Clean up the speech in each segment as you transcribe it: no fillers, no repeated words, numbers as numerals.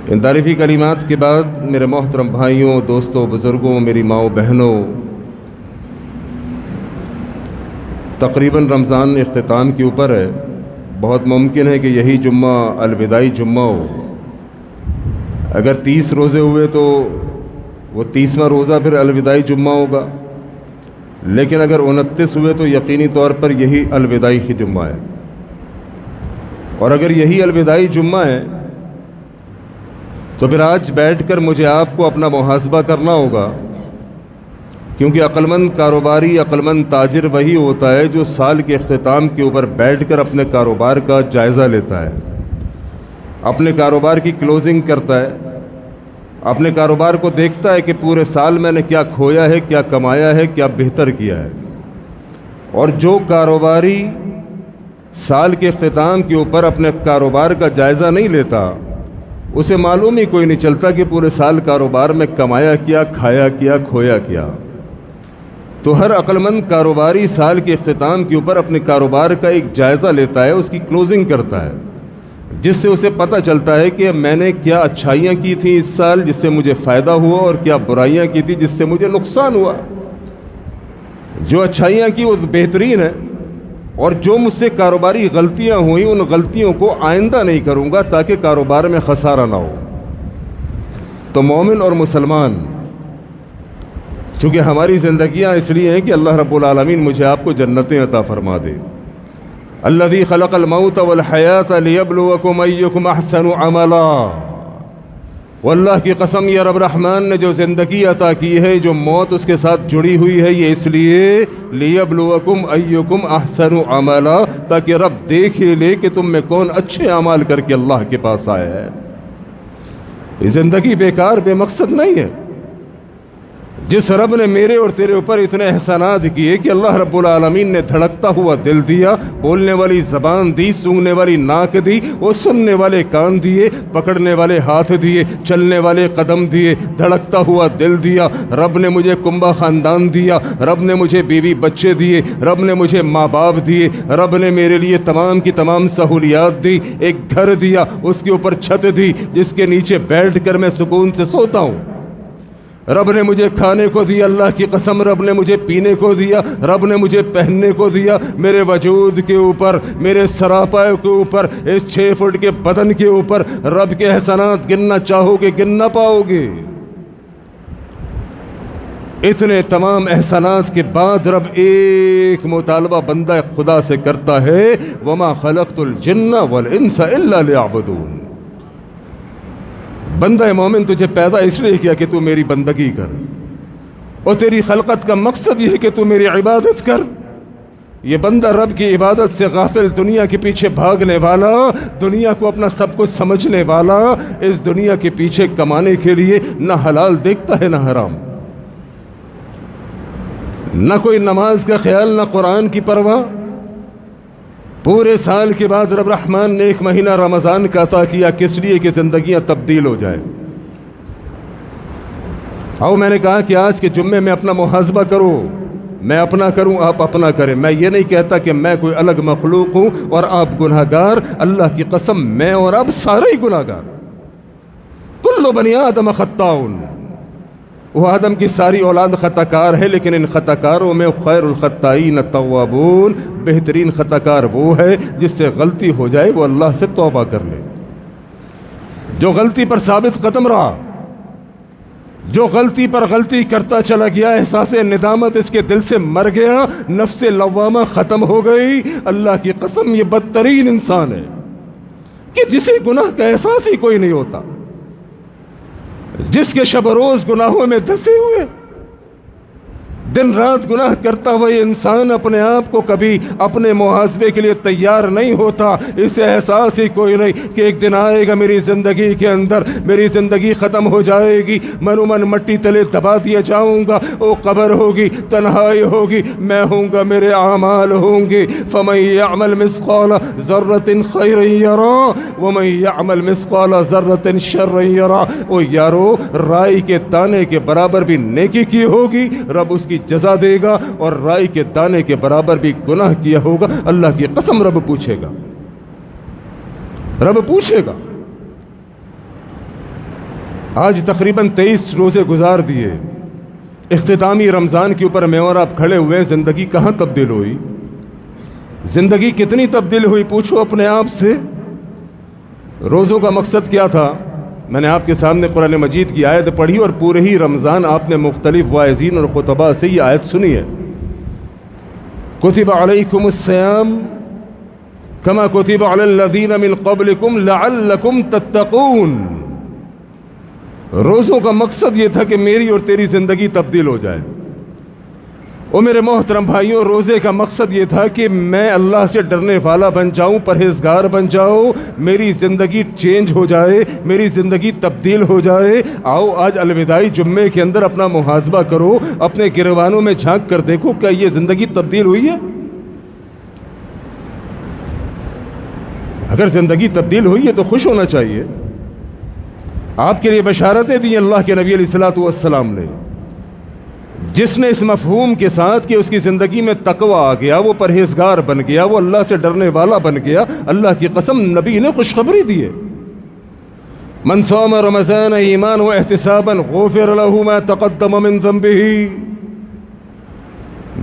ان تعریفی کلمات کے بعد میرے محترم بھائیوں، دوستوں، بزرگوں، میری ماؤں، بہنوں، تقریباً رمضان اختتام کے اوپر ہے۔ بہت ممکن ہے کہ یہی جمعہ الوداعی جمعہ ہو۔ اگر 30 روزے ہوئے تو وہ 30واں روزہ پھر الوداعی جمعہ ہوگا، لیکن اگر 29 ہوئے تو یقینی طور پر یہی الوداعی کی جمعہ ہے۔ اور اگر یہی الوداعی جمعہ ہے تو پھر آج بیٹھ کر مجھے آپ کو اپنا محاسبہ کرنا ہوگا، کیونکہ عقلمند کاروباری، عقلمند تاجر وہی ہوتا ہے جو سال کے اختتام کے اوپر بیٹھ کر اپنے کاروبار کا جائزہ لیتا ہے، اپنے کاروبار کی کلوزنگ کرتا ہے، اپنے کاروبار کو دیکھتا ہے کہ پورے سال میں نے کیا کھویا ہے، کیا کمایا ہے، کیا بہتر کیا ہے۔ اور جو کاروباری سال کے اختتام کے اوپر اپنے کاروبار کا جائزہ نہیں لیتا، اسے معلوم ہی کوئی نہیں چلتا کہ پورے سال کاروبار میں کمایا کیا، کھایا کیا، کھویا کیا۔ تو ہر عقلمند کاروباری سال کے اختتام کے اوپر اپنے کاروبار کا ایک جائزہ لیتا ہے، اس کی کلوزنگ کرتا ہے، جس سے اسے پتہ چلتا ہے کہ میں نے کیا اچھائیاں کی تھیں اس سال جس سے مجھے فائدہ ہوا، اور کیا برائیاں کی تھیں جس سے مجھے نقصان ہوا۔ جو اچھائیاں کی وہ بہترین ہے، اور جو مجھ سے کاروباری غلطیاں ہوئیں ان غلطیوں کو آئندہ نہیں کروں گا تاکہ کاروبار میں خسارہ نہ ہو۔ تو مومن اور مسلمان، چونکہ ہماری زندگیاں اس لیے ہیں کہ اللہ رب العالمین مجھے آپ کو جنتیں عطا فرما دے۔ الذی خلق الموت والحیات لیبلوکم ایکم احسن عملا۔ واللہ کی قسم، یہ رب رحمان نے جو زندگی عطا کی ہے، جو موت اس کے ساتھ جڑی ہوئی ہے، یہ اس لیے لیبلوکم ایکم احسن عملا، تاکہ رب دیکھ ہی لے کہ تم میں کون اچھے اعمال کر کے اللہ کے پاس آیا ہے۔ یہ زندگی بیکار بے مقصد نہیں ہے۔ جس رب نے میرے اور تیرے اوپر اتنے احسانات کیے کہ اللہ رب العالمین نے دھڑکتا ہوا دل دیا، بولنے والی زبان دی، سونگنے والی ناک دی، وہ سننے والے کان دیے، پکڑنے والے ہاتھ دیے، چلنے والے قدم دیے، دھڑکتا ہوا دل دیا۔ رب نے مجھے کنبہ خاندان دیا، رب نے مجھے بیوی بچے دیے، رب نے مجھے ماں باپ دیے، رب نے میرے لیے تمام کی تمام سہولیات دی، ایک گھر دیا، اس کے اوپر چھت دی جس کے نیچے بیٹھ کر میں سکون سے سوتا ہوں۔ رب نے مجھے کھانے کو دیا، اللہ کی قسم رب نے مجھے پینے کو دیا، رب نے مجھے پہننے کو دیا۔ میرے وجود کے اوپر، میرے سراپا کے اوپر، اس 6 فٹ کے بدن کے اوپر رب کے احسانات گننا چاہو گے گن نہ پاؤ گے۔ اتنے تمام احسانات کے بعد رب ایک مطالبہ بندہ خدا سے کرتا ہے، وما خلقت الجن والانس الا لیعبدون۔ بندہ مومن، تجھے پیدا اس لیے کیا کہ تو میری بندگی کر، اور تیری خلقت کا مقصد یہ ہے کہ تو میری عبادت کر۔ یہ بندہ رب کی عبادت سے غافل، دنیا کے پیچھے بھاگنے والا، دنیا کو اپنا سب کچھ سمجھنے والا، اس دنیا کے پیچھے کمانے کے لیے نہ حلال دیکھتا ہے نہ حرام، نہ کوئی نماز کا خیال، نہ قرآن کی پرواہ۔ پورے سال کے بعد رب رحمان نے 1 مہینہ رمضان کا عطا کیا، کس لیے کہ زندگیاں تبدیل ہو جائیں۔ اور میں نے کہا کہ آج کے جمعے میں اپنا محاسبہ کرو، میں اپنا کروں، آپ اپنا کریں۔ میں یہ نہیں کہتا کہ میں کوئی الگ مخلوق ہوں اور آپ گناہ گار، اللہ کی قسم میں اور آپ سارے ہی گناہ گار۔ کل بنی آدم خطاؤن، وہ آدم کی ساری اولاد خطا کار ہے، لیکن ان خطا کاروں میں خیر الخطائین التوابون، بہترین خطا کار وہ ہے جس سے غلطی ہو جائے وہ اللہ سے توبہ کر لے، جو غلطی پر ثابت قدم رہا، جو غلطی پر غلطی کرتا چلا گیا، احساس ندامت اس کے دل سے مر گیا، نفس لوامہ ختم ہو گئی۔ اللہ کی قسم یہ بدترین انسان ہے کہ جسے گناہ کا احساس ہی کوئی نہیں ہوتا، جس کے شب روز گناہوں میں دھسے ہوئے، دن رات گناہ کرتا ہوا یہ انسان اپنے آپ کو کبھی اپنے محاسبے کے لیے تیار نہیں ہوتا۔ اسے احساس ہی کوئی نہیں کہ ایک دن آئے گا میری زندگی کے اندر، میری زندگی ختم ہو جائے گی، من مٹی تلے دبا دیا جاؤں گا، وہ قبر ہوگی، تنہائی ہوگی، میں ہوں گا، میرے اعمال ہوں گے۔ فَمَن يَعْمَلْ مِثْقَالَ ذَرَّةٍ خَيْرًا يَرَهُ وَمَن يَعْمَلْ مِثْقَالَ ذَرَّةٍ شَرًّا يَرَهُ۔ او یارو، رائی کے دانے کے برابر بھی نیکی کی ہوگی، رب اس کی جزا دے گا، اور رائی کے دانے کے برابر بھی گناہ کیا ہوگا، اللہ کی قسم رب پوچھے گا، رب پوچھے گا۔ آج تقریباً 23 روزے گزار دیے، اختتامی رمضان کے اوپر میں اور آپ کھڑے ہوئے ہیں۔ زندگی کہاں تبدیل ہوئی؟ زندگی کتنی تبدیل ہوئی؟ پوچھو اپنے آپ سے۔ روزوں کا مقصد کیا تھا؟ میں نے آپ کے سامنے قرآن مجید کی آیت پڑھی اور پورے ہی رمضان آپ نے مختلف واعظین اور خطباء سے یہ آیت سنی ہے۔ کتب علیکم الصیام کما کتب علی الذین من قبلکم لعلکم تتقون۔ روزوں کا مقصد یہ تھا کہ میری اور تیری زندگی تبدیل ہو جائے۔ اور میرے محترم بھائیوں، روزے کا مقصد یہ تھا کہ میں اللہ سے ڈرنے والا بن جاؤں، پرہیزگار بن جاؤں، میری زندگی چینج ہو جائے، میری زندگی تبدیل ہو جائے۔ آؤ آج الوداعی جمعے کے اندر اپنا محاسبہ کرو، اپنے گریبانوں میں جھانک کر دیکھو، کیا یہ زندگی تبدیل ہوئی ہے؟ اگر زندگی تبدیل ہوئی ہے تو خوش ہونا چاہیے۔ آپ کے لیے بشارتیں دی اللہ کے نبی علیہ الصلوۃ والسلام نے۔ جس نے اس مفہوم کے ساتھ کہ اس کی زندگی میں تقوی آ گیا، وہ پرہیزگار بن گیا، وہ اللہ سے ڈرنے والا بن گیا، اللہ کی قسم نبی نے خوشخبری دی ہے۔ من صام رمضان ایمانا واحتسابا غفر له ما تقدم من ذنبه۔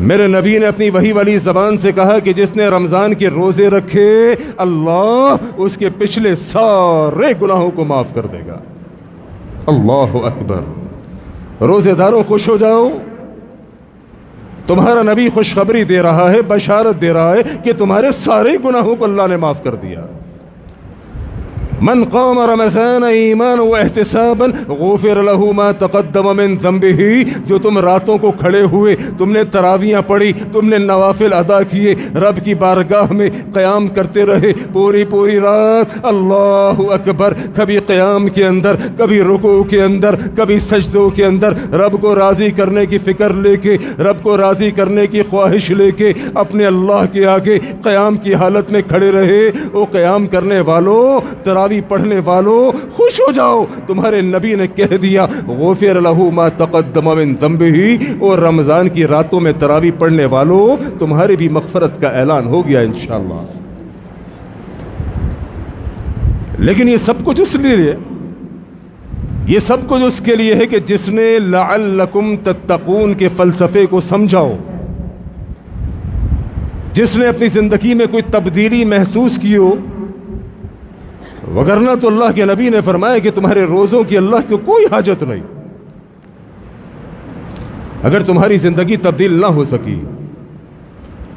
میرے نبی نے اپنی وحی والی زبان سے کہا کہ جس نے رمضان کے روزے رکھے، اللہ اس کے پچھلے سارے گناہوں کو معاف کر دے گا۔ اللہ اکبر۔ روزے داروں خوش ہو جاؤ، تمہارا نبی خوشخبری دے رہا ہے، بشارت دے رہا ہے کہ تمہارے سارے گناہوں کو اللہ نے معاف کر دیا۔ من قام رمضان ایمانا واحتسابا غفر له ما تقدم من ذنبه۔ جو تم راتوں کو کھڑے ہوئے، تم نے تراویحیں پڑھی، تم نے نوافل ادا کیے، رب کی بارگاہ میں قیام کرتے رہے پوری پوری رات، اللہ اکبر، کبھی قیام کے اندر، کبھی رکوع کے اندر، کبھی سجدوں کے اندر، رب کو راضی کرنے کی فکر لے کے، رب کو راضی کرنے کی خواہش لے کے اپنے اللہ کے آگے قیام کی حالت میں کھڑے رہے۔ وہ قیام کرنے والوں، تراویح پڑھنے والوں، خوش ہو جاؤ، تمہارے نبی نے کہہ دیا غفر له ما تقدم من ذنبه۔ اور رمضان کی راتوں میں تراویح پڑھنے والوں، تمہاری بھی مغفرت کا اعلان ہو گیا انشاءاللہ۔ لیکن یہ سب کچھ اس لیے، یہ سب کچھ اس کے لیے ہے کہ جس نے لعلکم تتقون کے فلسفے کو سمجھاؤ، جس نے اپنی زندگی میں کوئی تبدیلی محسوس کی ہو۔ وگرنہ تو اللہ کے نبی نے فرمایا کہ تمہارے روزوں کی اللہ کو کوئی حاجت نہیں۔ اگر تمہاری زندگی تبدیل نہ ہو سکی،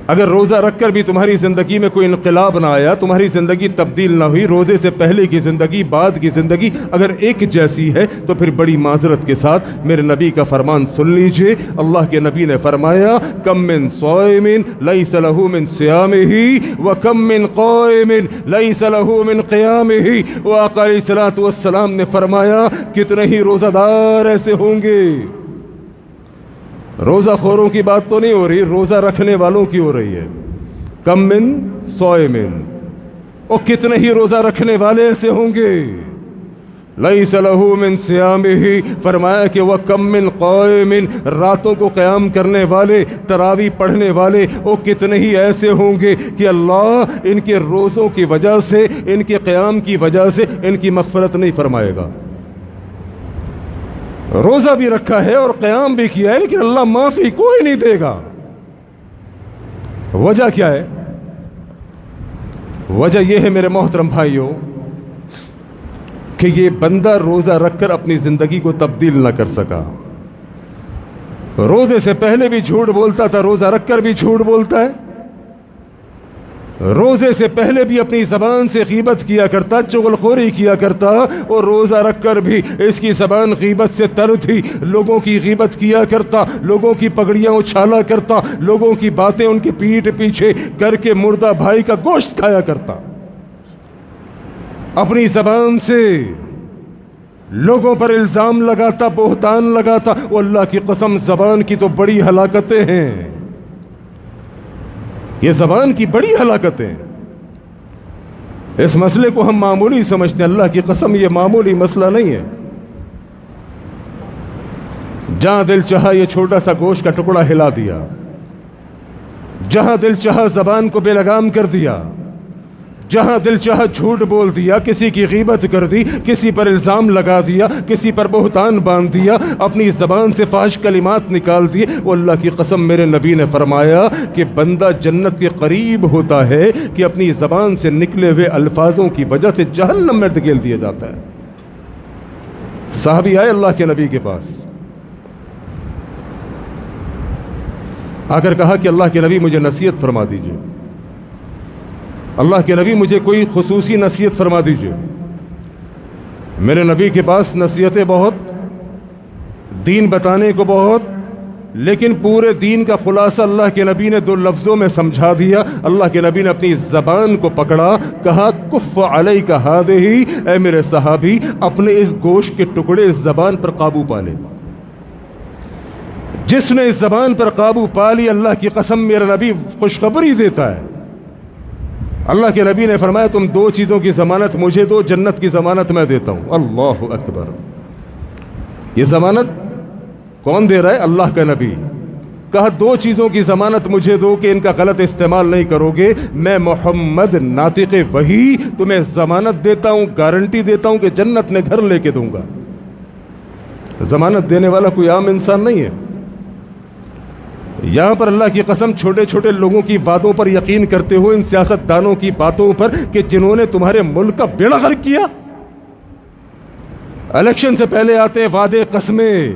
اگر روزہ رکھ کر بھی تمہاری زندگی میں کوئی انقلاب نہ آیا، تمہاری زندگی تبدیل نہ ہوئی، روزے سے پہلے کی زندگی، بعد کی زندگی اگر ایک جیسی ہے، تو پھر بڑی معذرت کے ساتھ میرے نبی کا فرمان سن لیجئے۔ اللہ کے نبی نے فرمایا کم من صائم لیس له من صیامہ وکم من قائم لیس له من قیامہ۔ وآقا علیہ الصلوۃ والسلام نے فرمایا کتنے ہی روزہ دار ایسے ہوں گے، روزہ خوروں کی بات تو نہیں ہو رہی، روزہ رکھنے والوں کی ہو رہی ہے۔ کم من صائم، اور کتنے ہی روزہ رکھنے والے ایسے ہوں گے لیس له من صیامہ، فرمایا کہ وہ کم من قائم، راتوں کو قیام کرنے والے، تراویح پڑھنے والے، وہ کتنے ہی ایسے ہوں گے کہ اللہ ان کے روزوں کی وجہ سے، ان کے قیام کی وجہ سے ان کی مغفرت نہیں فرمائے گا۔ روزہ بھی رکھا ہے اور قیام بھی کیا ہے، لیکن اللہ معافی کوئی نہیں دے گا۔ وجہ کیا ہے؟ وجہ یہ ہے میرے محترم بھائیوں کہ یہ بندہ روزہ رکھ کر اپنی زندگی کو تبدیل نہ کر سکا۔ روزے سے پہلے بھی جھوٹ بولتا تھا، روزہ رکھ کر بھی جھوٹ بولتا ہے۔ روزے سے پہلے بھی اپنی زبان سے غیبت کیا کرتا، چغل خوری کیا کرتا، اور روزہ رکھ کر بھی اس کی زبان غیبت سے تر تھی، لوگوں کی غیبت کیا کرتا، لوگوں کی پگڑیاں اچھالا کرتا، لوگوں کی باتیں ان کے پیٹھ پیچھے کر کے مردہ بھائی کا گوشت کھایا کرتا، اپنی زبان سے لوگوں پر الزام لگاتا، بہتان لگاتا۔ وہ اللہ کی قسم زبان کی تو بڑی ہلاکتیں ہیں، یہ زبان کی بڑی ہلاکتیں۔ اس مسئلے کو ہم معمولی سمجھتے ہیں، اللہ کی قسم یہ معمولی مسئلہ نہیں ہے۔ جہاں دل چاہا یہ چھوٹا سا گوشت کا ٹکڑا ہلا دیا، جہاں دل چاہا زبان کو بے لگام کر دیا، جہاں دل چاہا جھوٹ بول دیا، کسی کی غیبت کر دی، کسی پر الزام لگا دیا، کسی پر بہتان باندھ دیا، اپنی زبان سے فاحش کلمات نکال دیے، وہ اللہ کی قسم میرے نبی نے فرمایا کہ بندہ جنت کے قریب ہوتا ہے کہ اپنی زبان سے نکلے ہوئے الفاظوں کی وجہ سے جہنم میں دھکیل دیا جاتا ہے۔ صحابی آئے اللہ کے نبی کے پاس، آ کر کہا کہ اللہ کے نبی مجھے نصیحت فرما دیجئے، اللہ کے نبی مجھے کوئی خصوصی نصیحت فرما دیجئے۔ میرے نبی کے پاس نصیحتیں بہت، دین بتانے کو بہت، لیکن پورے دین کا خلاصہ اللہ کے نبی نے 2 لفظوں میں سمجھا دیا۔ اللہ کے نبی نے اپنی زبان کو پکڑا، کہا کف علیک ہذہ، اے میرے صحابی اپنے اس گوشت کے ٹکڑے اس زبان پر قابو پا لے۔ جس نے اس زبان پر قابو پا لی، اللہ کی قسم میرا نبی خوشخبری دیتا ہے۔ اللہ کے نبی نے فرمایا تم 2 چیزوں کی ضمانت مجھے دو، جنت کی ضمانت میں دیتا ہوں۔ اللہ اکبر! یہ ضمانت کون دے رہا ہے؟ اللہ کا نبی۔ کہا 2 چیزوں کی ضمانت مجھے دو کہ ان کا غلط استعمال نہیں کرو گے۔ میں محمد ناطق وحی تمہیں ضمانت دیتا ہوں، گارنٹی دیتا ہوں کہ جنت میں گھر لے کے دوں گا۔ ضمانت دینے والا کوئی عام انسان نہیں ہے۔ یہاں پر اللہ کی قسم چھوٹے چھوٹے لوگوں کی وعدوں پر یقین کرتے ہو، ان سیاست دانوں کی باتوں پر کہ جنہوں نے تمہارے ملک کا بیڑا غرق کیا۔ الیکشن سے پہلے آتے وعدے، قسمیں،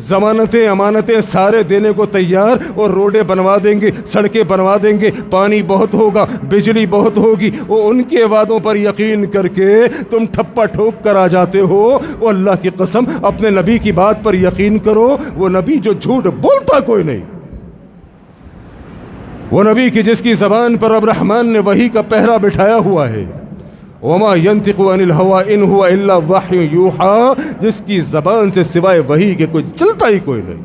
ضمانتیں، امانتیں سارے دینے کو تیار، اور روڈیں بنوا دیں گے، سڑکیں بنوا دیں گے، پانی بہت ہوگا، بجلی بہت ہوگی۔ وہ ان کے وعدوں پر یقین کر کے تم ٹھپا ٹھوک کر آ جاتے ہو۔ وہ اللہ کی قسم اپنے نبی کی بات پر یقین کرو، وہ نبی جو جھوٹ بولتا کوئی نہیں، وہ نبی کی جس کی زبان پر رب رحمان نے وحی کا پہرا بٹھایا ہوا ہے۔ وما ينطق عن الهوى ان هو الا وحی یوحى، جس کی زبان سے سوائے وحی کے کوئی چلتا ہی کوئی نہیں۔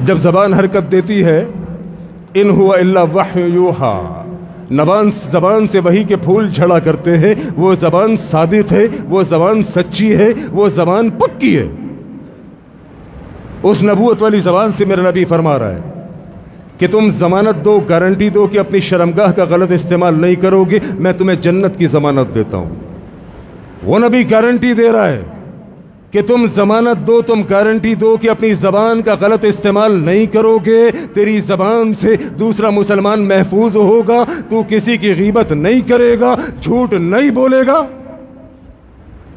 جب زبان حرکت دیتی ہے، ان هو الا وحی یوحى، زبان سے وحی کے پھول جھڑا کرتے ہیں۔ وہ زبان صادق ہے، وہ زبان سچی ہے، وہ زبان پکی ہے۔ اس نبوت والی زبان سے میرا نبی فرما رہا ہے کہ تم ضمانت دو، گارنٹی دو کہ اپنی شرمگاہ کا غلط استعمال نہیں کرو گے، میں تمہیں جنت کی ضمانت دیتا ہوں۔ وہ نبی گارنٹی دے رہا ہے کہ تم ضمانت دو، تم گارنٹی دو کہ اپنی زبان کا غلط استعمال نہیں کرو گے، تیری زبان سے دوسرا مسلمان محفوظ ہوگا، تو کسی کی غیبت نہیں کرے گا، جھوٹ نہیں بولے گا،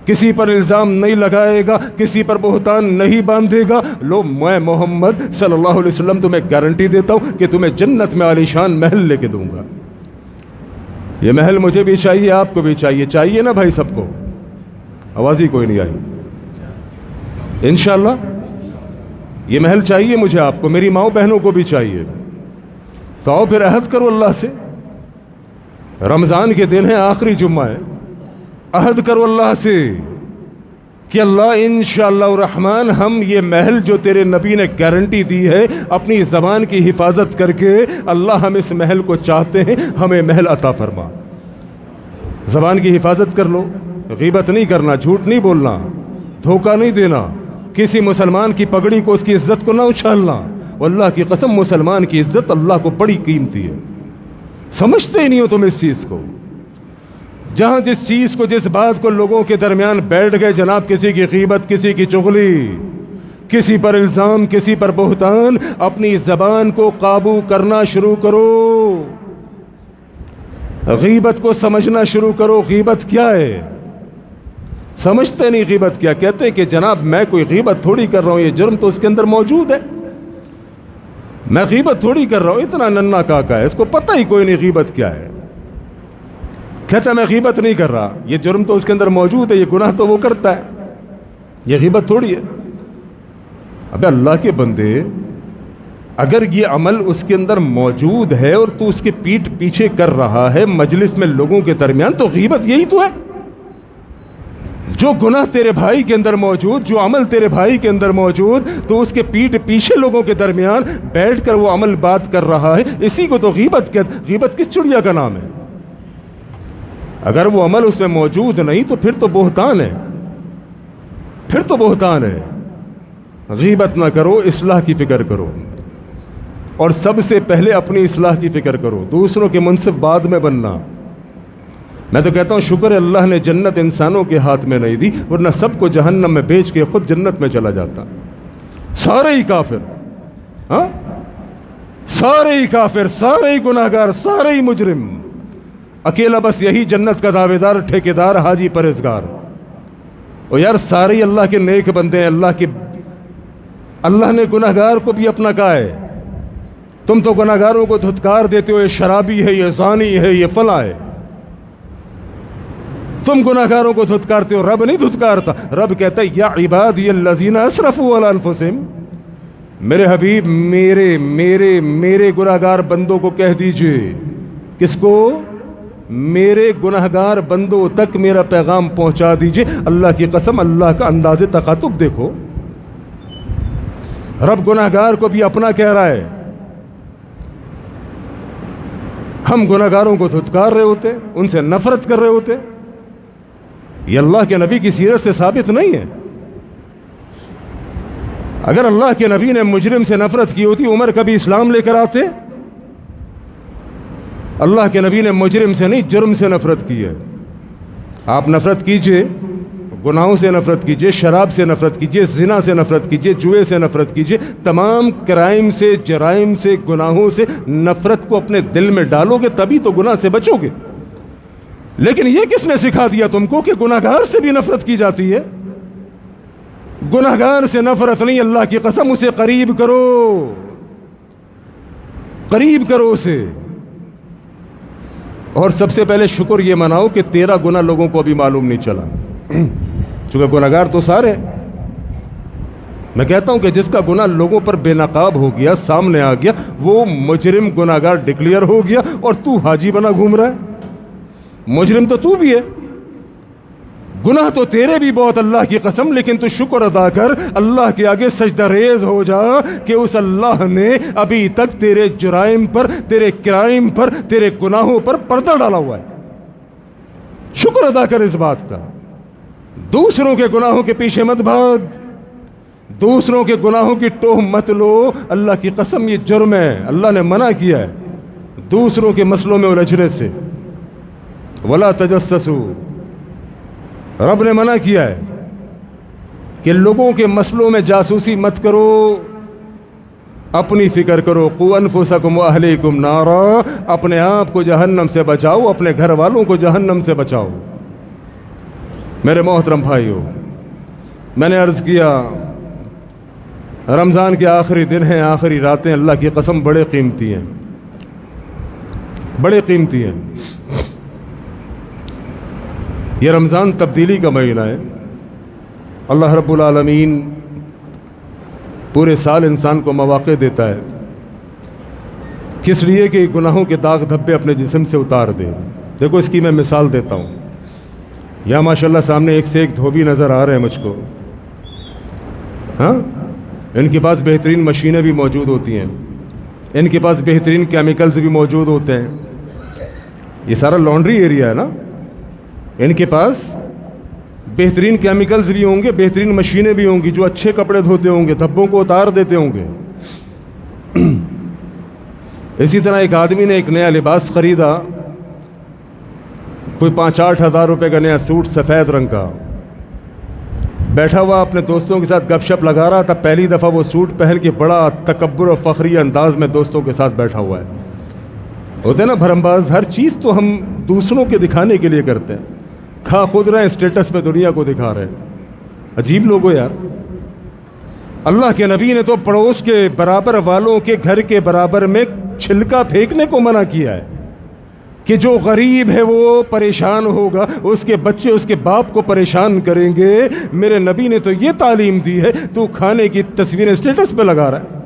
کسی پر الزام نہیں لگائے گا، کسی پر بہتان نہیں باندھے گا۔ لو، میں محمد صلی اللہ علیہ وسلم تمہیں گارنٹی دیتا ہوں کہ تمہیں جنت میں عالی شان محل لے کے دوں گا۔ یہ محل مجھے بھی چاہیے، آپ کو بھی چاہیے، چاہیے نا بھائی سب کو؟ آواز ہی کوئی نہیں آئی۔ انشاءاللہ یہ محل چاہیے مجھے، آپ کو، میری ماؤں بہنوں کو بھی چاہیے۔ تو آؤ پھر عہد کرو اللہ سے، رمضان کے دن ہے، آخری جمعہ ہے، عہد کرو اللہ سے کہ اللہ انشاءاللہ الرحمن ہم یہ محل جو تیرے نبی نے گارنٹی دی ہے اپنی زبان کی حفاظت کر کے، اللہ ہم اس محل کو چاہتے ہیں، ہمیں محل عطا فرما۔ زبان کی حفاظت کر لو، غیبت نہیں کرنا، جھوٹ نہیں بولنا، دھوکہ نہیں دینا، کسی مسلمان کی پگڑی کو، اس کی عزت کو نہ اچھالنا۔ واللہ کی قسم مسلمان کی عزت اللہ کو بڑی قیمتی ہے، سمجھتے ہی نہیں ہو تم اس چیز کو۔ جہاں جس چیز کو، جس بات کو لوگوں کے درمیان بیٹھ گئے، جناب کسی کی غیبت، کسی کی چغلی، کسی پر الزام، کسی پر بہتان، اپنی زبان کو قابو کرنا شروع کرو، غیبت کو سمجھنا شروع کرو۔ غیبت کیا ہے؟ سمجھتے نہیں غیبت کیا، کہتے ہیں کہ جناب میں کوئی غیبت تھوڑی کر رہا ہوں، یہ جرم تو اس کے اندر موجود ہے، میں غیبت تھوڑی کر رہا ہوں، اتنا ننھا کاکا ہے، اس کو پتہ ہی کوئی نہیں غیبت کیا ہے۔ کہتا ہے میں غیبت نہیں کر رہا، یہ جرم تو اس کے اندر موجود ہے، یہ گناہ تو وہ کرتا ہے، یہ غیبت تھوڑی ہے۔ ابے اللہ کے بندے، اگر یہ عمل اس کے اندر موجود ہے اور تو اس کے پیٹھ پیچھے کر رہا ہے مجلس میں لوگوں کے درمیان، تو غیبت یہی تو ہے۔ جو گناہ تیرے بھائی کے اندر موجود، جو عمل تیرے بھائی کے اندر موجود، تو اس کے پیٹھ پیچھے لوگوں کے درمیان بیٹھ کر وہ عمل بات کر رہا ہے، اسی کو تو غیبت کہتے۔ غیبت کس چڑیا کا نام ہے؟ اگر وہ عمل اس میں موجود نہیں تو پھر تو بہتان ہے، پھر تو بہتان ہے۔ غیبت نہ کرو، اصلاح کی فکر کرو۔ اور سب سے پہلے اپنی اصلاح کی فکر کرو، دوسروں کے منصف بعد میں بننا۔ میں تو کہتا ہوں شکر ہے اللہ نے جنت انسانوں کے ہاتھ میں نہیں دی، ورنہ سب کو جہنم میں بیچ کے خود جنت میں چلا جاتا۔ سارے ہی کافر، ہاں سارے ہی کافر، سارے ہی گناہگار، سارے ہی مجرم، اکیلا بس یہی جنت کا دعوے دار، ٹھیکیدار، حاجی، پرہیزگار۔ اور یار سارے ہی اللہ کے نیک بندے ہیں، اللہ نے گناہگار کو بھی اپنا کہا ہے۔ تم تو گناہگاروں کو دھتکار دیتے ہو، یہ شرابی ہے، یہ زانی ہے، یہ فلاں ہے، تم گناہگاروں کو دھتکارتے ہو، رب نہیں دھتکارتا۔ رب کہتا ہے یا عبادی الذین اسرفوا علی انفسہم، میرے حبیب میرے گناہگار بندوں کو کہہ دیجئے۔ کس کو؟ میرے گناہگار بندوں تک میرا پیغام پہنچا دیجئے۔ اللہ کی قسم، اللہ کا انداز تخاطب دیکھو، رب گناہگار کو بھی اپنا کہہ رہا ہے۔ ہم گناہگاروں کو دھتکار رہے ہوتے، ان سے نفرت کر رہے ہوتے۔ یہ اللہ کے نبی کی سیرت سے ثابت نہیں ہے۔ اگر اللہ کے نبی نے مجرم سے نفرت کی ہوتی، عمر کبھی اسلام لے کر آتے؟ اللہ کے نبی نے مجرم سے نہیں، جرم سے نفرت کی ہے۔ آپ نفرت کیجئے، گناہوں سے نفرت کیجئے، شراب سے نفرت کیجئے، زنا سے نفرت کیجئے، جوئے سے نفرت کیجئے، تمام کرائم سے، جرائم سے، گناہوں سے نفرت کو اپنے دل میں ڈالو گے تبھی تو گناہ سے بچو گے۔ لیکن یہ کس نے سکھا دیا تم کو کہ گناہگار سے بھی نفرت کی جاتی ہے؟ گناہگار سے نفرت نہیں، اللہ کی قسم اسے قریب کرو، قریب کرو اسے۔ اور سب سے پہلے شکر یہ مناؤ کہ تیرا گناہ لوگوں کو ابھی معلوم نہیں چلا، چونکہ گناہگار تو سارے۔ میں کہتا ہوں کہ جس کا گناہ لوگوں پر بے نقاب ہو گیا، سامنے آ گیا، وہ مجرم گناہگار ڈکلیئر ہو گیا، اور تو حاجی بنا گھوم رہا ہے۔ مجرم تو بھی ہے، گناہ تو تیرے بھی بہت اللہ کی قسم، لیکن تو شکر ادا کر، اللہ کے آگے سجدہ ریز ہو جا کہ اس اللہ نے ابھی تک تیرے جرائم پر، تیرے کرائم پر، تیرے گناہوں پر پردہ ڈالا ہوا ہے۔ شکر ادا کر اس بات کا۔ دوسروں کے گناہوں کے پیچھے مت بھاگ، دوسروں کے گناہوں کی ٹوہ مت لو، اللہ کی قسم یہ جرم ہے، اللہ نے منع کیا ہے دوسروں کے مسئلوں میں الجھنے سے۔ ولا تجسسوا، رب نے منع کیا ہے کہ لوگوں کے مسئلوں میں جاسوسی مت کرو، اپنی فکر کرو۔ قوا انفسکم واہلیکم نارا، اپنے آپ کو جہنم سے بچاؤ، اپنے گھر والوں کو جہنم سے بچاؤ۔ میرے محترم بھائیو، میں نے عرض کیا رمضان کے آخری دن ہیں، آخری راتیں، اللہ کی قسم بڑے قیمتی ہیں، بڑے قیمتی ہیں۔ یہ رمضان تبدیلی کا مہینہ ہے۔ اللہ رب العالمین پورے سال انسان کو مواقع دیتا ہے، کس لیے کہ گناہوں کے داغ دھبے اپنے جسم سے اتار دے۔ دیکھو اس کی میں مثال دیتا ہوں، یہاں ماشاءاللہ سامنے ایک سے ایک دھوبی نظر آ رہے ہیں مجھ کو، ہاں ان کے پاس بہترین مشینیں بھی موجود ہوتی ہیں، ان کے پاس بہترین کیمیکلز بھی موجود ہوتے ہیں۔ یہ سارا لانڈری ایریا ہے نا، ان کے پاس بہترین کیمیکلز بھی ہوں گے، بہترین مشینیں بھی ہوں گی جو اچھے کپڑے دھوتے ہوں گے، دھبوں کو اتار دیتے ہوں گے۔ اسی طرح ایک آدمی نے ایک نیا لباس خریدا، کوئی 5-8 ہزار روپے کا نیا سوٹ سفید رنگ کا، بیٹھا ہوا اپنے دوستوں کے ساتھ گپ شپ لگا رہا تھا، پہلی دفعہ وہ سوٹ پہن کے بڑا تکبر اور فخری انداز میں دوستوں کے ساتھ بیٹھا ہوا ہے۔ ہوتے نا بھرمباز، ہر چیز تو ہم دوسروں کے دکھانے کے لیے کرتے ہیں، کھا خود رہے اسٹیٹس پہ دنیا کو دکھا رہے ہیں۔ عجیب لوگ ہو یار۔ اللہ کے نبی نے تو پڑوس کے برابر والوں کے گھر کے برابر میں چھلکا پھینکنے کو منع کیا ہے کہ جو غریب ہے وہ پریشان ہوگا، اس کے بچے اس کے باپ کو پریشان کریں گے۔ میرے نبی نے تو یہ تعلیم دی ہے، تو کھانے کی تصویریں اسٹیٹس پہ لگا رہا ہے،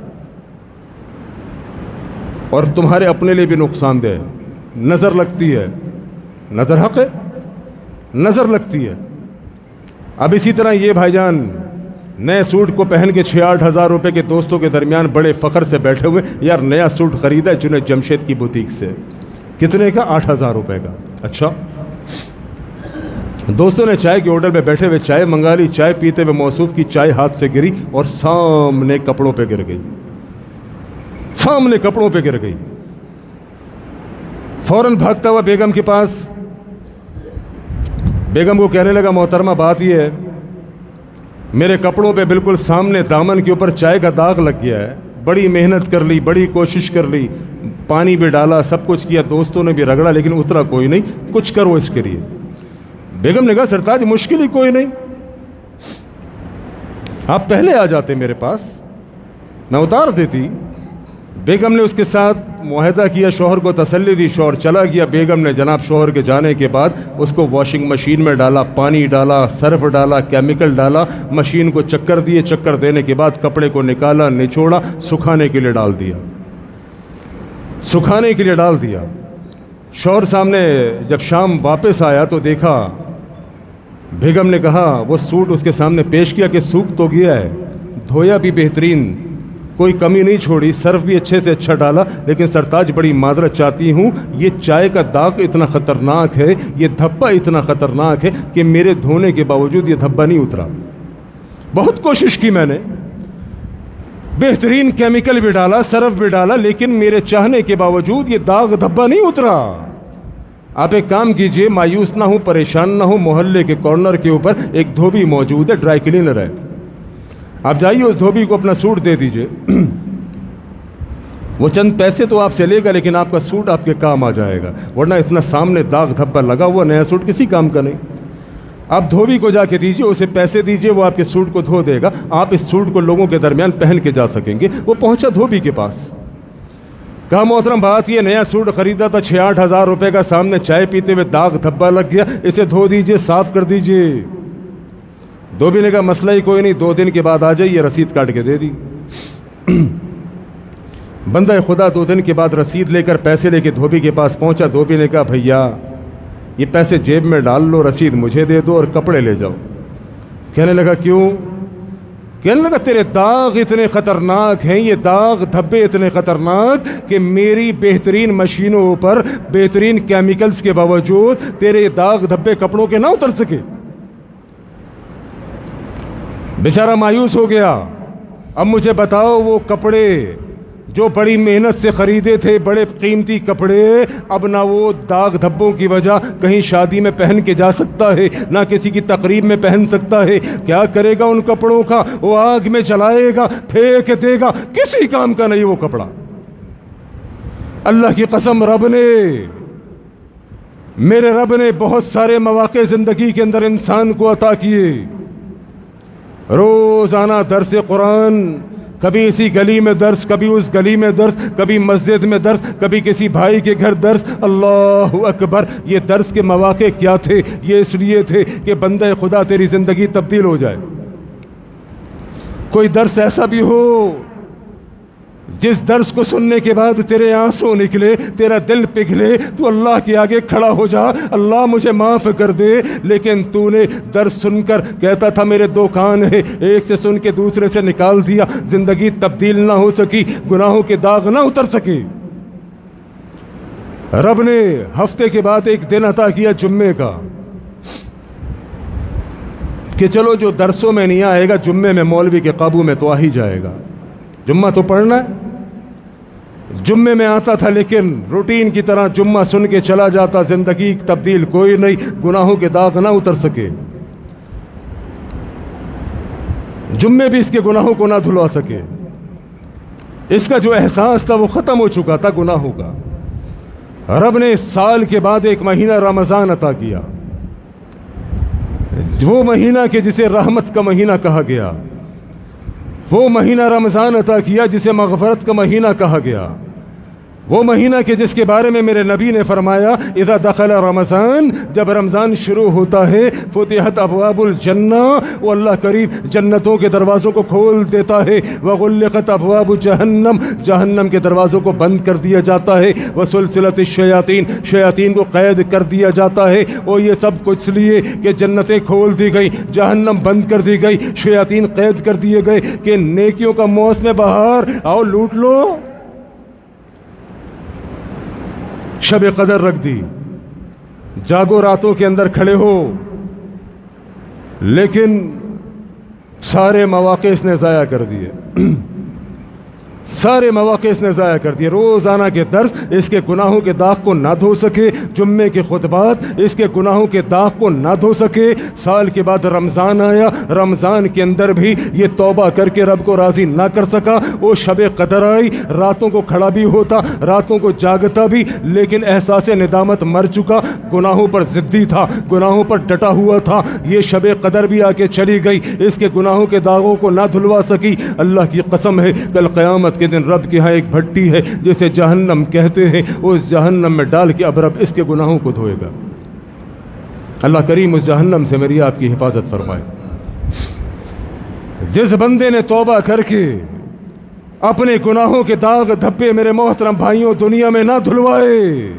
اور تمہارے اپنے لیے بھی نقصان دہ ہے۔ نظر لگتی ہے، نظر حق ہے، نظر لگتی ہے۔ اب اسی طرح یہ بھائی جان نئے سوٹ کو پہن کے 6-8 ہزار روپے کے دوستوں کے درمیان بڑے فخر سے بیٹھے ہوئے، یار نیا سوٹ خریدا ہے جنید جمشید کی بوتیک سے، کتنے کا؟ 8,000 روپے کا۔ اچھا، دوستوں نے چائے کے ہوٹل پہ بیٹھے ہوئے چائے منگا لی، چائے پیتے ہوئے موصوف کی چائے ہاتھ سے گری اور سامنے کپڑوں پہ گر گئی۔ سامنے کپڑوں پہ گر گئی. فوراً بھاگتا ہوا بیگم کے پاس. بیگم کو کہنے لگا محترمہ بات یہ ہے میرے کپڑوں پہ بالکل سامنے دامن کے اوپر چائے کا داغ لگ گیا ہے. بڑی محنت کر لی, بڑی کوشش کر لی, پانی بھی ڈالا, سب کچھ کیا, دوستوں نے بھی رگڑا, لیکن اترا کوئی نہیں. کچھ کرو اس کے لیے. بیگم نے کہا سرتاج مشکل ہی کوئی نہیں, آپ پہلے آ جاتے میرے پاس, میں اتار دیتی. بیگم نے اس کے ساتھ معاہدہ کیا, شوہر کو تسلی دی. شوہر چلا گیا. بیگم نے جناب شوہر کے جانے کے بعد اس کو واشنگ مشین میں ڈالا, پانی ڈالا, سرف ڈالا, کیمیکل ڈالا, مشین کو چکر دیے. چکر دینے کے بعد کپڑے کو نکالا, نچوڑا, سکھانے کے لیے ڈال دیا. سکھانے کے لیے ڈال دیا. شوہر سامنے جب شام واپس آیا تو دیکھا, بیگم نے کہا وہ سوٹ اس کے سامنے پیش کیا کہ سوکھ تو گیا ہے, دھویا بھی بہترین, کوئی کمی نہیں چھوڑی, سرف بھی اچھے سے اچھا ڈالا, لیکن سرتاج بڑی معذرت چاہتی ہوں, یہ چائے کا داغ اتنا خطرناک ہے, یہ دھبا اتنا خطرناک ہے کہ میرے دھونے کے باوجود یہ دھبا نہیں اترا. بہت کوشش کی میں نے, بہترین کیمیکل بھی ڈالا, سرف بھی ڈالا, لیکن میرے چاہنے کے باوجود یہ داغ دھبا نہیں اترا. آپ ایک کام کیجئے, مایوس نہ ہوں, پریشان نہ ہوں, محلے کے کارنر کے اوپر ایک دھوبی موجود ہے, ڈرائی کلینر ہے, آپ جائیے اس دھوبی کو اپنا سوٹ دے دیجئے. وہ چند پیسے تو آپ سے لے گا, لیکن آپ کا سوٹ آپ کے کام آ جائے گا, ورنہ اتنا سامنے داغ دھبا لگا ہوا نیا سوٹ کسی کام کا نہیں. آپ دھوبی کو جا کے دیجئے, اسے پیسے دیجئے, وہ آپ کے سوٹ کو دھو دے گا, آپ اس سوٹ کو لوگوں کے درمیان پہن کے جا سکیں گے. وہ پہنچا دھوبی کے پاس. کہا محترم بات یہ, نیا سوٹ خریدا تھا 6-8 ہزار روپے کا, سامنے چائے پیتے ہوئے داغ دھبا لگ گیا, اسے دھو دیجئے, صاف کر دیجئے. دھوبی نے کہا مسئلہ ہی کوئی نہیں, 2 دن کے بعد آ جائیے, رسید کاٹ کے دے دی. بندہ خدا 2 دن کے بعد رسید لے کر, پیسے لے کے دھوبی کے پاس پہنچا. دھوبی نے کہا بھیا یہ پیسے جیب میں ڈال لو, رسید مجھے دے دو اور کپڑے لے جاؤ. کہنے لگا کیوں؟ کہنے لگا تیرے داغ اتنے خطرناک ہیں, یہ داغ دھبے اتنے خطرناک کہ میری بہترین مشینوں پر بہترین کیمیکلز کے باوجود تیرے داغ دھبے کپڑوں کے نہ اتر سکے. بیچارہ مایوس ہو گیا. اب مجھے بتاؤ وہ کپڑے جو بڑی محنت سے خریدے تھے, بڑے قیمتی کپڑے, اب نہ وہ داغ دھبوں کی وجہ کہیں شادی میں پہن کے جا سکتا ہے, نہ کسی کی تقریب میں پہن سکتا ہے. کیا کرے گا ان کپڑوں کا؟ وہ آگ میں جلائے گا, پھینک دے گا, کسی کام کا نہیں وہ کپڑا. اللہ کی قسم, میرے رب نے بہت سارے مواقع زندگی کے اندر انسان کو عطا کیے. روزانہ درس قرآن, کبھی اسی گلی میں درس, کبھی اس گلی میں درس, کبھی مسجد میں درس, کبھی کسی بھائی کے گھر درس. اللہ اکبر. یہ درس کے مواقع کیا تھے؟ یہ اس لیے تھے کہ بندہ خدا تیری زندگی تبدیل ہو جائے. کوئی درس ایسا بھی ہو جس درس کو سننے کے بعد تیرے آنسو نکلے, تیرا دل پگھلے, تو اللہ کے آگے کھڑا ہو جا, اللہ مجھے معاف کر دے. لیکن تو نے درس سن کر کہتا تھا میرے 2 کان ہیں, ایک سے سن کے دوسرے سے نکال دیا, زندگی تبدیل نہ ہو سکی, گناہوں کے داغ نہ اتر سکے. رب نے ہفتے کے بعد ایک دن عطا کیا جمعے کا, کہ چلو جو درسوں میں نہیں آئے گا جمعے میں مولوی کے قابو میں تو آ ہی جائے گا, جمعہ تو پڑھنا ہے. جمعے میں آتا تھا, لیکن روٹین کی طرح جمعہ سن کے چلا جاتا, زندگی تبدیل کوئی نہیں, گناہوں کے داغ نہ اتر سکے. جمعے بھی اس کے گناہوں کو نہ دھلوا سکے. اس کا جو احساس تھا وہ ختم ہو چکا تھا گناہوں کا. رب نے سال کے بعد ایک مہینہ رمضان عطا کیا, وہ مہینہ کہ جسے رحمت کا مہینہ کہا گیا, وہ مہینہ رمضان عطا کیا جسے مغفرت کا مہینہ کہا گیا. وہ مہینہ کہ جس کے بارے میں میرے نبی نے فرمایا اذا دخل رمضان, جب رمضان شروع ہوتا ہے, فتحت ابواب الجنہ, وہ اللہ کریم جنتوں کے دروازوں کو کھول دیتا ہے. وغلقت ابواب جہنم, جہنم کے دروازوں کو بند کر دیا جاتا ہے. وسلسلت الشیاطین, شیاطین کو قید کر دیا جاتا ہے. اور یہ سب کچھ اس لیے کہ جنتیں کھول دی گئی, جہنم بند کر دی گئی, شیاطین قید کر دیے گئے, کہ نیکیوں کا موسم بہار, آؤ لوٹ لو. شب قدر رکھ دی, جاگو راتوں کے اندر کھڑے ہو, لیکن سارے مواقع اس نے ضائع کر دیے. سارے مواقع اس نے ضائع کر دیے. روزانہ کے درس اس کے گناہوں کے داغ کو نہ دھو سکے, جمعے کے خطبات اس کے گناہوں کے داغ کو نہ دھو سکے. سال کے بعد رمضان آیا, رمضان کے اندر بھی یہ توبہ کر کے رب کو راضی نہ کر سکا. وہ شب قدر آئی, راتوں کو کھڑا بھی ہوتا, راتوں کو جاگتا بھی, لیکن احساس ندامت مر چکا. گناہوں پر ضدی تھا, گناہوں پر ڈٹا ہوا تھا. یہ شب قدر بھی آ کے چلی گئی, اس کے گناہوں کے داغوں کو نہ دھلوا سکی. اللہ کی قسم ہے, کل قیامت کے دن رب کے ہاں ایک بھٹی ہے جسے جہنم کہتے ہیں, اس جہنم میں ڈال کے اب رب اس کے گناہوں کو دھوئے گا. اللہ کریم اس جہنم سے میری آپ کی حفاظت فرمائے. جس بندے نے توبہ کر کے اپنے گناہوں کے داغ دھبے میرے محترم بھائیوں دنیا میں نہ دھلوائے,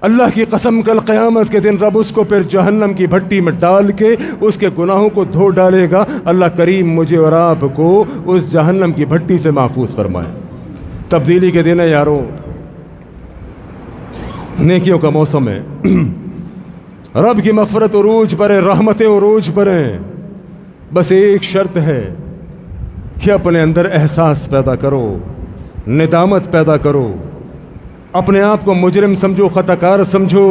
اللہ کی قسم کل قیامت کے دن رب اس کو پھر جہنم کی بھٹی میں ڈال کے اس کے گناہوں کو دھو ڈالے گا. اللہ کریم مجھے اور آپ کو اس جہنم کی بھٹی سے محفوظ فرمائے. تبدیلی کے دن ہے یاروں, نیکیوں کا موسم ہے, رب کی مغفرت عروج پر ہے, رحمتیں عروج پر ہیں. بس ایک شرط ہے کہ اپنے اندر احساس پیدا کرو, ندامت پیدا کرو, اپنے آپ کو مجرم سمجھو, خطا کار سمجھو.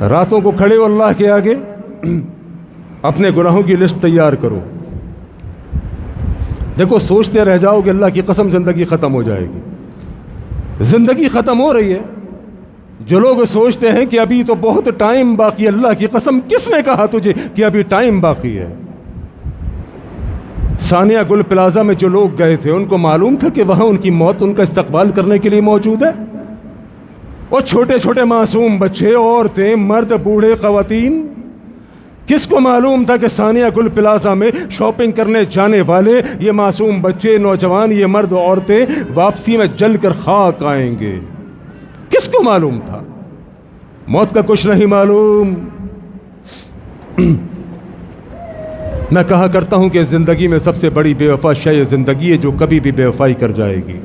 راتوں کو کھڑے ہو اللہ کے آگے, اپنے گناہوں کی لسٹ تیار کرو. دیکھو سوچتے رہ جاؤ کہ اللہ کی قسم زندگی ختم ہو جائے گی. زندگی ختم ہو رہی ہے. جو لوگ سوچتے ہیں کہ ابھی تو بہت ٹائم باقی, اللہ کی قسم کس نے کہا تجھے کہ ابھی ٹائم باقی ہے؟ ثانیہ گل پلازا میں جو لوگ گئے تھے ان کو معلوم تھا کہ وہاں ان کی موت ان کا استقبال کرنے کے لیے موجود ہے. اور چھوٹے چھوٹے معصوم بچے, عورتیں, مرد, بوڑھے, خواتین, کس کو معلوم تھا کہ ثانیہ گل پلازا میں شاپنگ کرنے جانے والے یہ معصوم بچے, نوجوان, یہ مرد, عورتیں واپسی میں جل کر خاک آئیں گے؟ کس کو معلوم تھا؟ موت کا کچھ نہیں معلوم. میں کہا کرتا ہوں کہ زندگی میں سب سے بڑی بے وفا شے یہ زندگی ہے جو کبھی بھی بے وفائی کر جائے گی.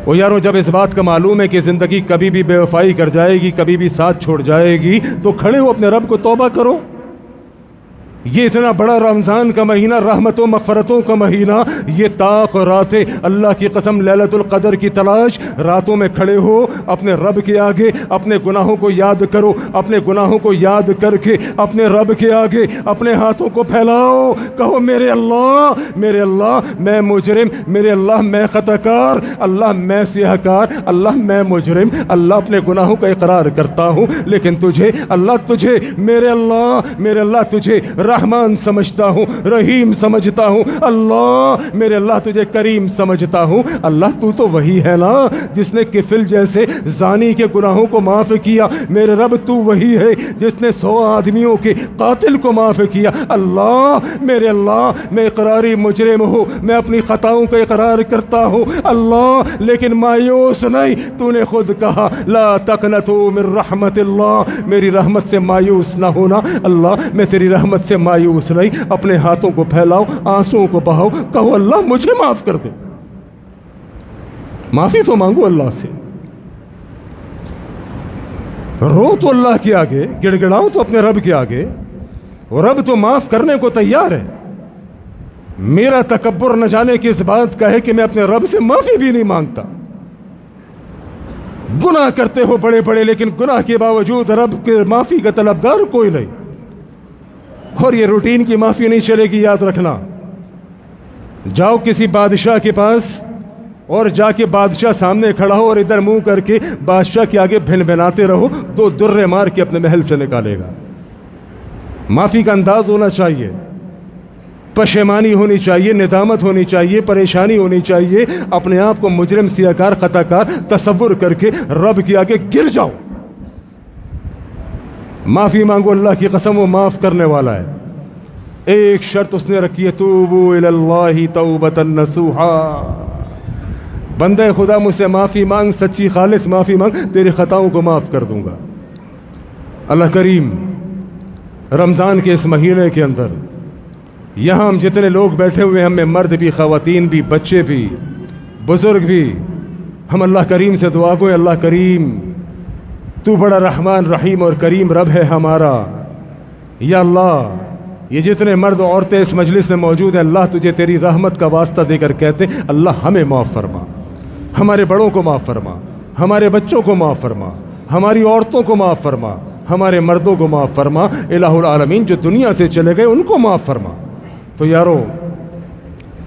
وہ یاروں جب اس بات کا معلوم ہے کہ زندگی کبھی بھی بے وفائی کر جائے گی, کبھی بھی ساتھ چھوڑ جائے گی, تو کھڑے ہو اپنے رب کو توبہ کرو. یہ اتنا بڑا رمضان کا مہینہ, رحمتوں مغفرتوں کا مہینہ, یہ طاق راتیں, اللہ کی قسم لیلۃ القدر کی تلاش. راتوں میں کھڑے ہو اپنے رب کے آگے, اپنے گناہوں کو یاد کرو, اپنے گناہوں کو یاد کر کے اپنے رب کے آگے اپنے ہاتھوں کو پھیلاؤ, کہو میرے اللہ میں مجرم, میرے اللہ میں خطا کار, اللہ میں سیاہ کار, اللہ میں مجرم, اللہ اپنے گناہوں کا اقرار کرتا ہوں, لیکن تجھے میرے اللہ تجھے رحمان سمجھتا ہوں, رحیم سمجھتا ہوں. اللہ میرے اللہ تجھے کریم سمجھتا ہوں. اللہ تو وہی ہے نا جس نے کفل جیسے زانی کے گناہوں کو معاف کیا. میرے رب تو وہی ہے جس نے 100 آدمیوں کے قاتل کو معاف کیا. اللہ میرے اللہ میں اقراری مجرم ہوں, میں اپنی خطاؤں کا اقرار کرتا ہوں اللہ, لیکن مایوس نہیں. تو نے خود کہا لا تقنطوا من رحمت اللہ, میری رحمت سے مایوس نہ ہونا. اللہ میں تیری رحمت سے مایوس نہیں. اپنے ہاتھوں کو پھیلاؤ, آنسوؤں کو بہاؤ, کہو اللہ مجھے معاف کر دے. معافی تو مانگو اللہ سے, رو تو اللہ کے آگے, گڑ گڑاؤ تو اپنے رب کے آگے. رب تو معاف کرنے کو تیار ہے. میرا تکبر نہ جانے کی اس بات کا ہے کہ میں اپنے رب سے معافی بھی نہیں مانگتا. گناہ کرتے ہو بڑے بڑے, لیکن گناہ کے باوجود رب کے معافی کا طلبگار کوئی نہیں. اور یہ روٹین کی معافی نہیں چلے گی, یاد رکھنا. جاؤ کسی بادشاہ کے پاس اور جا کے بادشاہ سامنے کھڑا ہو اور ادھر منہ کر کے بادشاہ کے آگے بھن بھناتے رہو, 2 درے مار کے اپنے محل سے نکالے گا. معافی کا انداز ہونا چاہیے, پشیمانی ہونی چاہیے, ندامت ہونی چاہیے, پریشانی ہونی چاہیے. اپنے آپ کو مجرم, سیاکار, خطا کار تصور کر کے رب کے آگے گر جاؤ, معافی مانگو. اللہ کی قسم وہ معاف کرنے والا ہے. ایک شرط اس نے رکھی ہے, توبوا الی اللہ توبۃ نصوحا. بندے خدا مجھ سے معافی مانگ, سچی خالص معافی مانگ, تیری خطاؤں کو معاف کر دوں گا. اللہ کریم رمضان کے اس مہینے کے اندر یہاں ہم جتنے لوگ بیٹھے ہوئے ہیں, ہم میں مرد بھی, خواتین بھی, بچے بھی, بزرگ بھی, ہم اللہ کریم سے دعا کو, اللہ کریم تو بڑا رحمان رحیم اور کریم رب ہے ہمارا. یا اللہ یہ جتنے مرد و عورتیں اس مجلس میں موجود ہیں، اللہ تجھے تیری رحمت کا واسطہ دے کر کہتے ہیں اللہ ہمیں معاف فرما، ہمارے بڑوں کو معاف فرما، ہمارے بچوں کو معاف فرما، ہماری عورتوں کو معاف فرما، ہمارے مردوں کو معاف فرما، الہ العالمین جو دنیا سے چلے گئے ان کو معاف فرما۔ تو یارو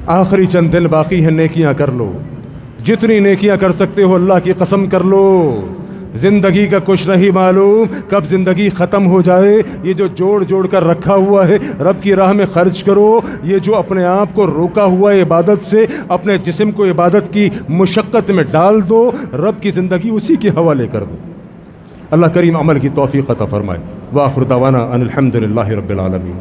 آخری چند دن باقی ہیں، نیکیاں کر لو، جتنی نیکیاں کر سکتے ہو اللہ کی قسم کر لو۔ زندگی کا کچھ نہیں معلوم کب زندگی ختم ہو جائے، یہ جو جوڑ جوڑ کر رکھا ہوا ہے رب کی راہ میں خرچ کرو، یہ جو اپنے آپ کو روکا ہوا ہے عبادت سے، اپنے جسم کو عبادت کی مشقت میں ڈال دو، رب کی زندگی اسی کے حوالے کر دو۔ اللہ کریم عمل کی توفیق عطا فرمائے۔ وآخر دعوانا ان الحمد للہ رب العالمین۔